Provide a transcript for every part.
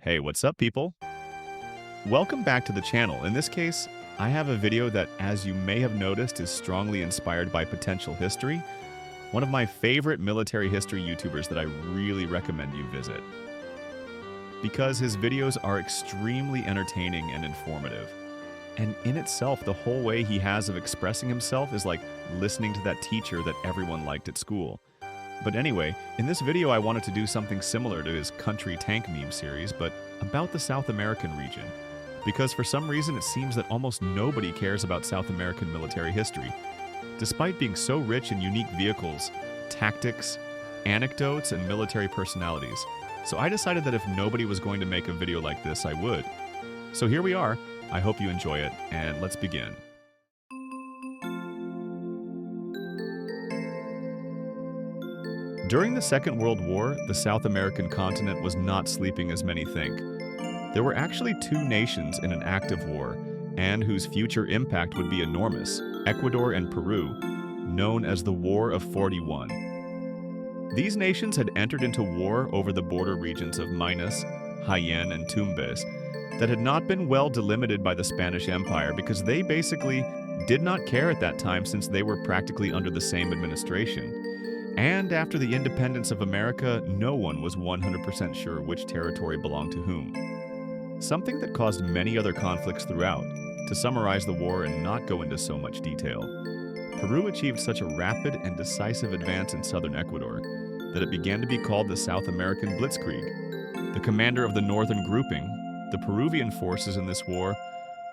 Hey, what's up, people? Welcome back to the channel. In this case, I have a video that, as you may have noticed, is strongly inspired by Potential History, one of my favorite military history YouTubers that I really recommend you visit. Because his videos are extremely entertaining and informative. And in itself, the whole way he has of expressing himself is like listening to that teacher that everyone liked at school. But anyway, in this video I wanted to do something similar to his country tank meme series, but about the South American region. Because for some reason it seems that almost nobody cares about South American military history. Despite being so rich in unique vehicles, tactics, anecdotes, and military personalities. So I decided that if nobody was going to make a video like this, I would. So here we are. I hope you enjoy it, and let's begin. During the Second World War, the South American continent was not sleeping as many think. There were actually two nations in an active war, and whose future impact would be enormous, Ecuador and Peru, known as the War of 41. These nations had entered into war over the border regions of Minas, Jaén, and Tumbes that had not been well delimited by the Spanish Empire because they basically did not care at that time since they were practically under the same administration. And after the independence of America, no one was 100% sure which territory belonged to whom. Something that caused many other conflicts throughout. To summarize the war and not go into so much detail, Peru achieved such a rapid and decisive advance in southern Ecuador that it began to be called the South American Blitzkrieg. The commander of the northern grouping, the Peruvian forces in this war,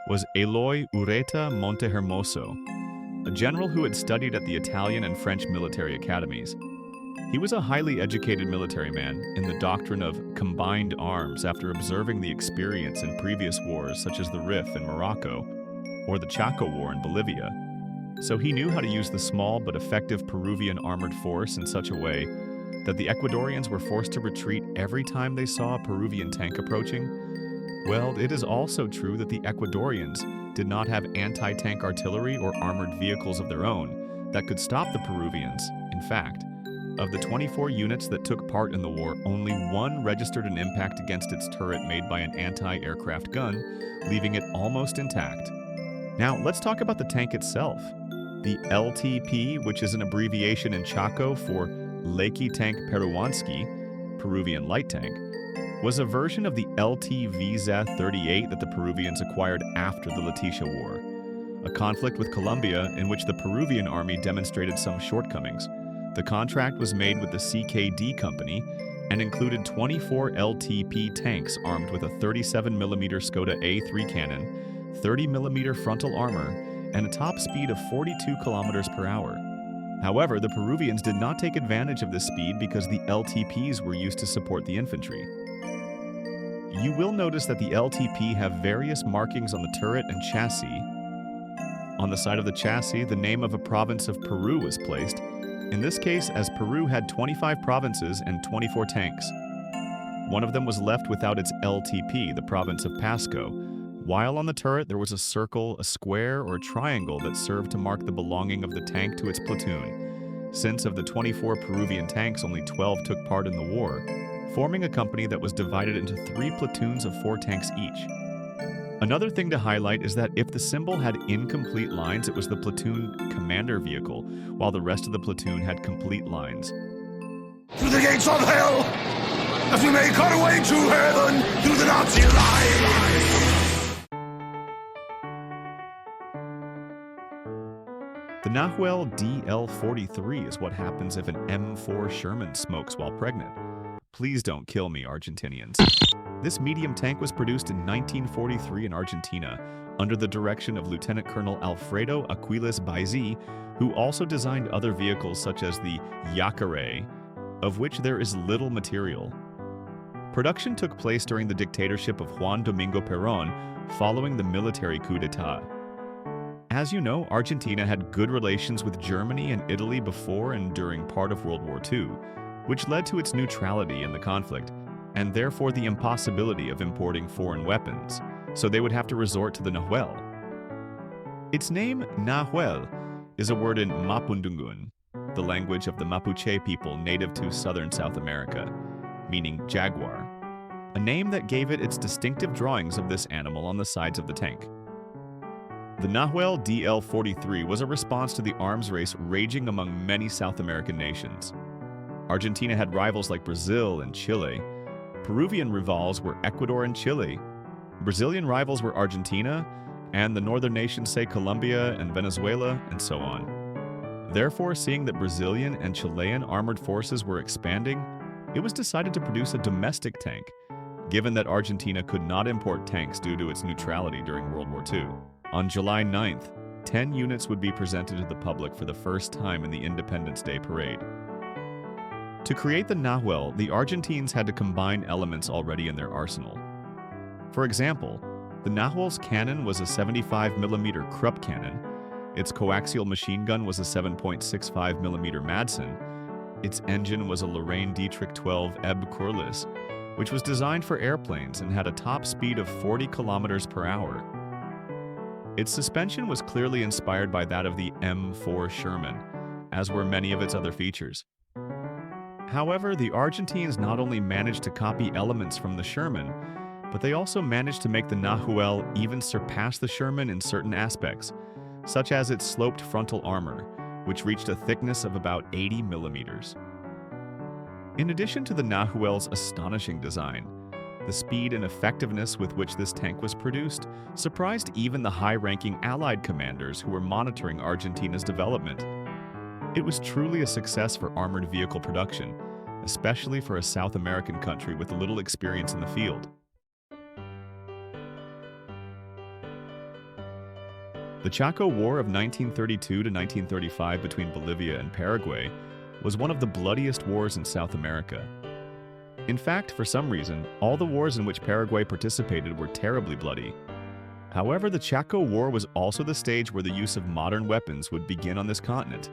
was Eloy Ureta Montehermoso, a general who had studied at the Italian and French military academies. He was a highly educated military man in the doctrine of combined arms after observing the experience in previous wars such as the Rif in Morocco or the Chaco War in Bolivia. So he knew how to use the small but effective Peruvian armored force in such a way that the Ecuadorians were forced to retreat every time they saw a Peruvian tank approaching. Well, it is also true that the Ecuadorians did not have anti-tank artillery or armored vehicles of their own that could stop the Peruvians. In fact, of the 24 units that took part in the war, only one registered an impact against its turret made by an anti-aircraft gun, leaving it almost intact. Now, let's talk about the tank itself. The LTP, which is an abbreviation in Chaco for Leki Tank Peruansky, Peruvian light tank, was a version of the LTVZ-38 that the Peruvians acquired after the Leticia War, a conflict with Colombia in which the Peruvian army demonstrated some shortcomings. The contract was made with the CKD company and included 24 LTP tanks armed with a 37mm Skoda A3 cannon, 30mm frontal armor, and a top speed of 42 kilometers per hour. However, the Peruvians did not take advantage of this speed because the LTPs were used to support the infantry. You will notice that the LTP have various markings on the turret and chassis. On the side of the chassis, the name of a province of Peru was placed, in this case as Peru had 25 provinces and 24 tanks. One of them was left without its LTP, the province of Pasco, while on the turret there was a circle, a square, or a triangle that served to mark the belonging of the tank to its platoon, since of the 24 Peruvian tanks only 12 took part in the war, forming a company that was divided into 3 platoons of 4 tanks each. Another thing to highlight is that if the symbol had incomplete lines, it was the platoon commander vehicle, while the rest of the platoon had complete lines. Through the gates of hell, as we make our way to heaven, through the Nazi line. The Nahuel DL43 is what happens if an M4 Sherman smokes while pregnant. Please don't kill me, Argentinians. This medium tank was produced in 1943 in Argentina under the direction of Lieutenant Colonel Alfredo Aquiles Baizi, who also designed other vehicles such as the Yacare, of which there is little material. Production took place during the dictatorship of Juan Domingo Perón following the military coup d'etat. As you know, Argentina had good relations with Germany and Italy before and during part of World War II, which led to its neutrality in the conflict, and therefore the impossibility of importing foreign weapons, so they would have to resort to the Nahuel. Its name, Nahuel, is a word in Mapudungun, the language of the Mapuche people native to southern South America, meaning jaguar. a name that gave it its distinctive drawings of this animal on the sides of the tank. The Nahuel DL43 was a response to the arms race raging among many South American nations. Argentina had rivals like Brazil and Chile. Peruvian rivals were Ecuador and Chile. Brazilian rivals were Argentina, and the northern nations, say Colombia and Venezuela, and so on. Therefore, seeing that Brazilian and Chilean armored forces were expanding, it was decided to produce a domestic tank, given that Argentina could not import tanks due to its neutrality during World War II. On July 9th, 10 units would be presented to the public for the first time in the Independence Day parade. To create the Nahuel, the Argentines had to combine elements already in their arsenal. For example, the Nahuel's cannon was a 75mm Krupp cannon, its coaxial machine gun was a 7.65mm Madsen, its engine was a Lorraine Dietrich 12 Ebb Corliss, which was designed for airplanes and had a top speed of 40 kilometers per hour. Its suspension was clearly inspired by that of the M4 Sherman, as were many of its other features. However, the Argentines not only managed to copy elements from the Sherman, but they also managed to make the Nahuel even surpass the Sherman in certain aspects, such as its sloped frontal armor, which reached a thickness of about 80 millimeters. In addition to the Nahuel's astonishing design, the speed and effectiveness with which this tank was produced surprised even the high-ranking Allied commanders who were monitoring Argentina's development. It was truly a success for armored vehicle production, especially for a South American country with little experience in the field. The Chaco War of 1932 to 1935 between Bolivia and Paraguay was one of the bloodiest wars in South America. In fact, for some reason, all the wars in which Paraguay participated were terribly bloody. However, the Chaco War was also the stage where the use of modern weapons would begin on this continent.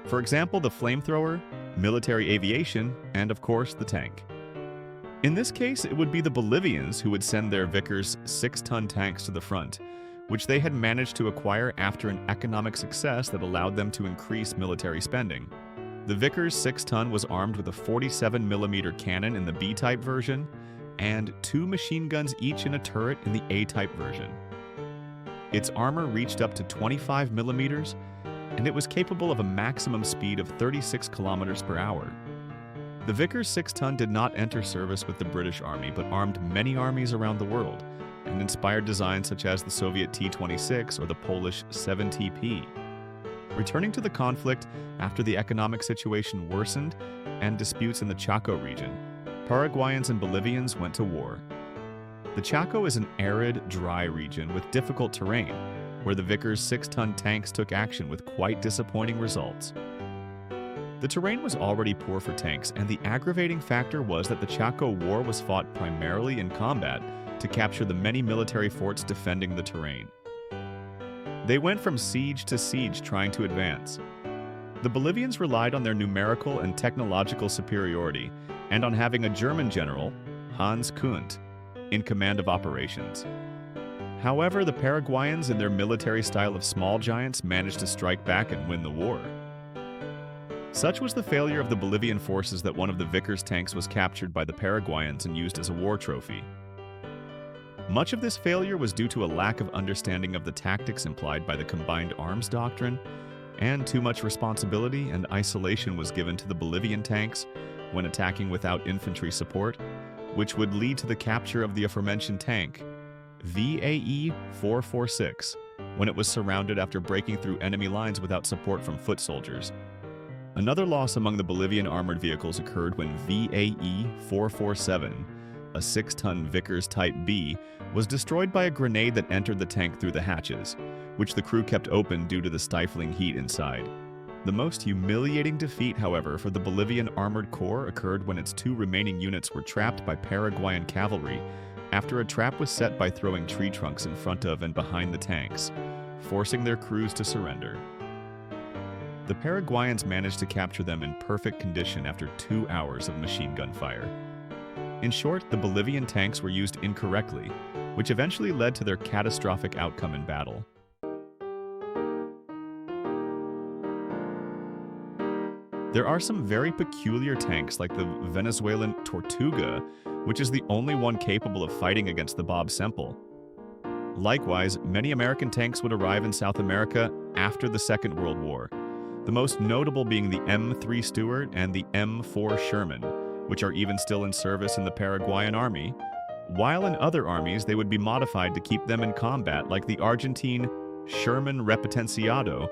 For example, the flamethrower, military aviation, and of course, the tank. In this case, it would be the Bolivians who would send their Vickers 6-ton tanks to the front, which they had managed to acquire after an economic success that allowed them to increase military spending. The Vickers 6-ton was armed with a 47mm cannon in the B-type version and 2 machine guns each in a turret in the A-type version. Its armor reached up to 25mm, and it was capable of a maximum speed of 36 kilometers per hour. The Vickers 6-ton did not enter service with the British Army, but armed many armies around the world, and inspired designs such as the Soviet T-26 or the Polish 7TP. Returning to the conflict after the economic situation worsened and disputes in the Chaco region, Paraguayans and Bolivians went to war. The Chaco is an arid, dry region with difficult terrain, where the Vickers 6-ton tanks took action with quite disappointing results. The terrain was already poor for tanks, and the aggravating factor was that the Chaco War was fought primarily in combat to capture the many military forts defending the terrain. They went from siege to siege trying to advance. The Bolivians relied on their numerical and technological superiority and on having a German general, Hans Kunt, in command of operations. However, the Paraguayans in their military style of small giants managed to strike back and win the war. Such was the failure of the Bolivian forces that one of the Vickers tanks was captured by the Paraguayans and used as a war trophy. Much of this failure was due to a lack of understanding of the tactics implied by the combined arms doctrine, and too much responsibility and isolation was given to the Bolivian tanks when attacking without infantry support, which would lead to the capture of the aforementioned tank, VAE 446, when it was surrounded after breaking through enemy lines without support from foot soldiers. Another loss among the Bolivian armored vehicles occurred when VAE 447, a 6-ton Vickers Type B, was destroyed by a grenade that entered the tank through the hatches, which the crew kept open due to the stifling heat inside. The most humiliating defeat, however, for the Bolivian Armored Corps occurred when its 2 remaining units were trapped by Paraguayan cavalry after a trap was set by throwing tree trunks in front of and behind the tanks, forcing their crews to surrender. The Paraguayans managed to capture them in perfect condition after 2 hours of machine gun fire. In short, the Bolivian tanks were used incorrectly, which eventually led to their catastrophic outcome in battle. There are some very peculiar tanks like the Venezuelan Tortuga, which is the only one capable of fighting against the Bob Semple. Likewise, many American tanks would arrive in South America after the Second World War, the most notable being the M3 Stuart and the M4 Sherman, which are even still in service in the Paraguayan army, while in other armies they would be modified to keep them in combat, like the Argentine Sherman Repotenciado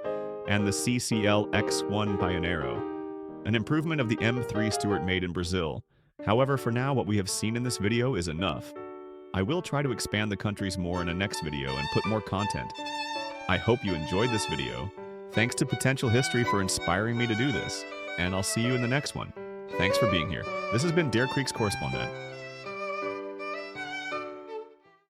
and the CCL X1 Pionero, an improvement of the M3 Stuart made in Brazil. However, for now, what we have seen in this video is enough. I will try to expand the countries more in a next video and put more content. I hope you enjoyed this video. Thanks to Potential History for inspiring me to do this, and I'll see you in the next one. Thanks for being here. This has been Deer Creek's Correspondent.